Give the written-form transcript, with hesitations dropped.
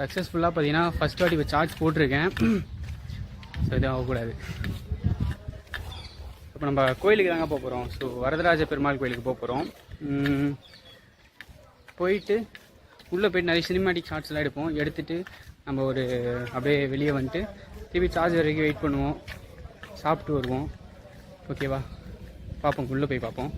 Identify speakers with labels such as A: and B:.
A: சக்ஸஸ்ஃபுல்லாக பார்த்தீங்கன்னா ஃபஸ்ட் வாட்டி இப்போ சார்ஜ் போட்டிருக்கேன். ஸோ எதுவும் ஆகக்கூடாது. இப்போ நம்ம கோயிலுக்கு தாங்க போக போகிறோம். ஸோ வரதராஜ பெருமாள் கோயிலுக்கு போக போகிறோம். போயிட்டு உள்ளே போய்ட்டு நிறைய சினிமாட்டிக் ஷார்ட்ஸ்லாம் எடுத்துகிட்டு நம்ம ஒரு அப்படியே வெளியே வந்துட்டு திருப்பி சார்ஜ் வரைக்கும் வெயிட் பண்ணுவோம், சாப்பிட்டு வருவோம். ஓகேவா, பார்ப்போம், உள்ளே போய் பார்ப்போம்.